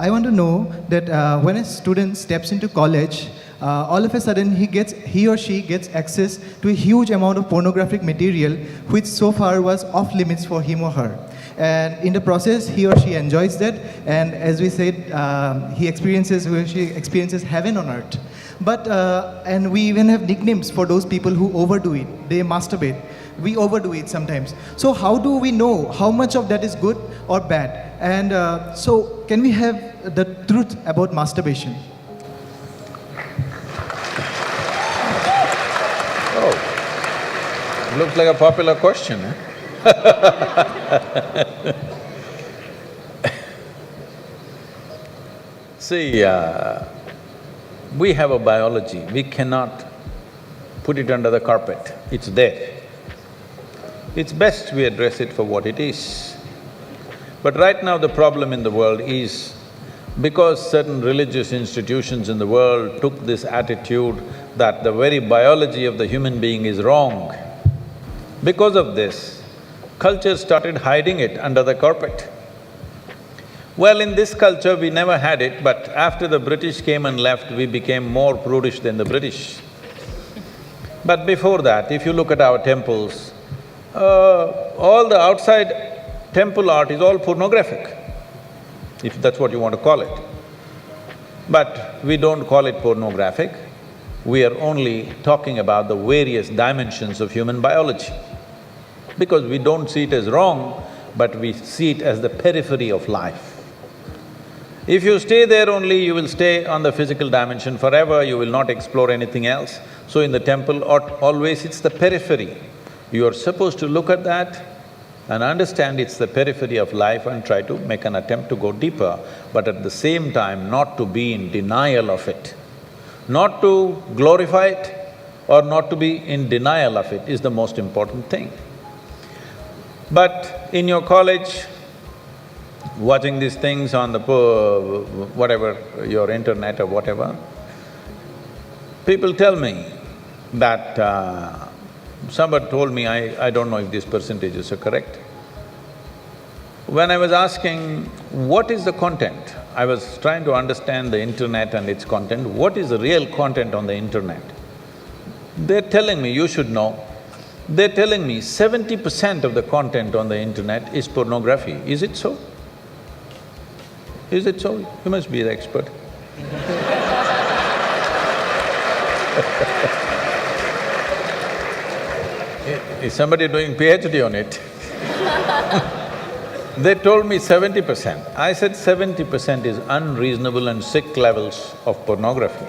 I want to know that when a student steps into college, all of a sudden he or she gets access to a huge amount of pornographic material, which so far was off limits for him or her. And in the process, he or she enjoys that, and as we said, he or she experiences heaven on earth. But and we even have nicknames for those people who overdo it. They masturbate. We overdo it sometimes. So how do we know how much of that is good or bad? And so can we have the truth about masturbation? Oh, looks like a popular question, eh? See, we have a biology, we cannot put it under the carpet, it's there. It's best we address it for what it is. But right now the problem in the world is, because certain religious institutions in the world took this attitude that the very biology of the human being is wrong, because of this, culture started hiding it under the carpet. Well, in this culture we never had it, but after the British came and left, we became more prudish than the British. But before that, if you look at our temples, all the outside temple art is all pornographic, if that's what you want to call it. But we don't call it pornographic, we are only talking about the various dimensions of human biology. Because we don't see it as wrong, but we see it as the periphery of life. If you stay there only, you will stay on the physical dimension forever, you will not explore anything else. So in the temple, always it's the periphery. You are supposed to look at that and understand it's the periphery of life and try to make an attempt to go deeper, but at the same time not to be in denial of it. Not to glorify it or not to be in denial of it is the most important thing. But in your college, watching these things on the whatever, your internet or whatever, people tell me that somebody told me, I don't know if these percentages are correct. When I was asking, what is the content? I was trying to understand the internet and its content, what is the real content on the internet? They're telling me, you should know, they're telling me 70% of the content on the internet is pornography. Is it so? Is it so? You must be the expert. Is somebody doing PhD on it? They told me 70%. I said 70% is unreasonable and sick levels of pornography.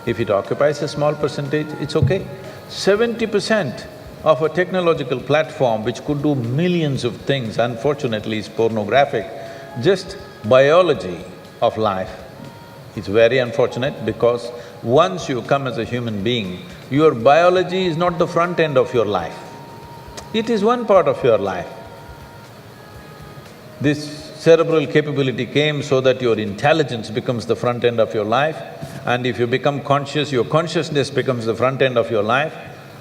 If it occupies a small percentage, it's okay. 70% of a technological platform which could do millions of things, unfortunately is pornographic. Just biology of life. It's very unfortunate because once you come as a human being, your biology is not the front end of your life. It is one part of your life. This cerebral capability came so that your intelligence becomes the front end of your life, and if you become conscious, your consciousness becomes the front end of your life.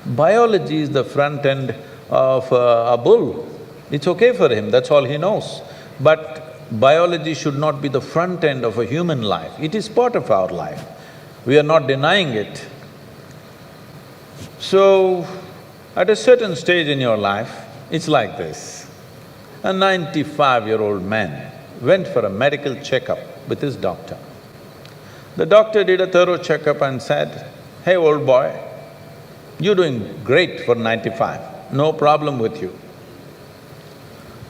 Biology is the front end of a bull. It's okay for him, that's all he knows. But biology should not be the front end of a human life, it is part of our life. We are not denying it. So, at a certain stage in your life, it's like this. A 95-year-old man went for a medical checkup with his doctor. The doctor did a thorough checkup and said, "Hey, old boy, you're doing great for 95, no problem with you."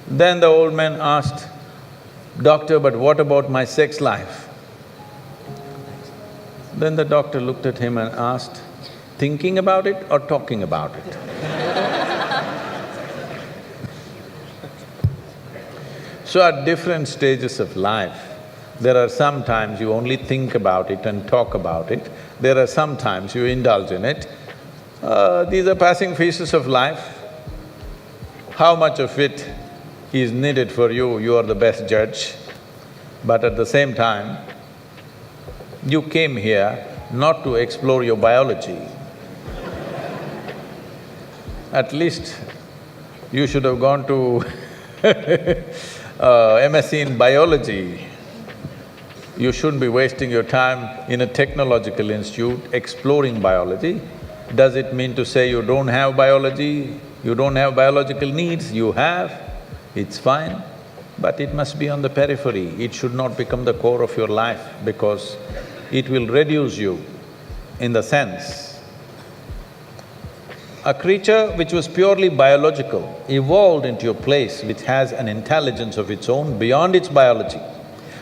Then the old man asked, "Doctor, but what about my sex life?" Then the doctor looked at him and asked, "Thinking about it or talking about it?" So at different stages of life, there are some times you only think about it and talk about it, there are some times you indulge in it. These are passing phases of life. How much of it is needed for you, you are the best judge. But at the same time, you came here not to explore your biology. At least you should have gone to MSc in biology. You shouldn't be wasting your time in a technological institute exploring biology. Does it mean to say you don't have biology, you don't have biological needs? You have, it's fine, but it must be on the periphery. It should not become the core of your life because it will reduce you in the sense. A creature which was purely biological evolved into a place which has an intelligence of its own beyond its biology.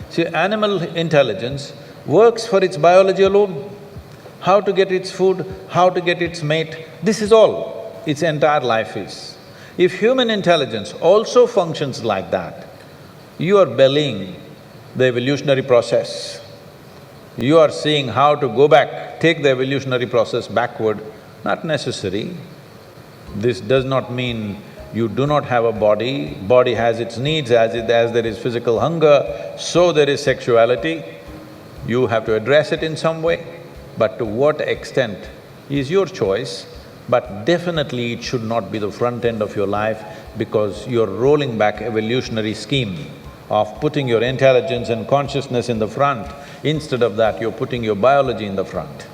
See, animal intelligence works for its biology alone. How to get its food, how to get its mate, this is all its entire life is. If human intelligence also functions like that, you are bellying the evolutionary process. You are seeing how to go back, take the evolutionary process backward, not necessary. This does not mean you do not have a body, body has its needs, as there is physical hunger, so there is sexuality. You have to address it in some way, but to what extent is your choice, but definitely it should not be the front end of your life because you're rolling back evolutionary scheme of putting your intelligence and consciousness in the front. Instead of that, you're putting your biology in the front.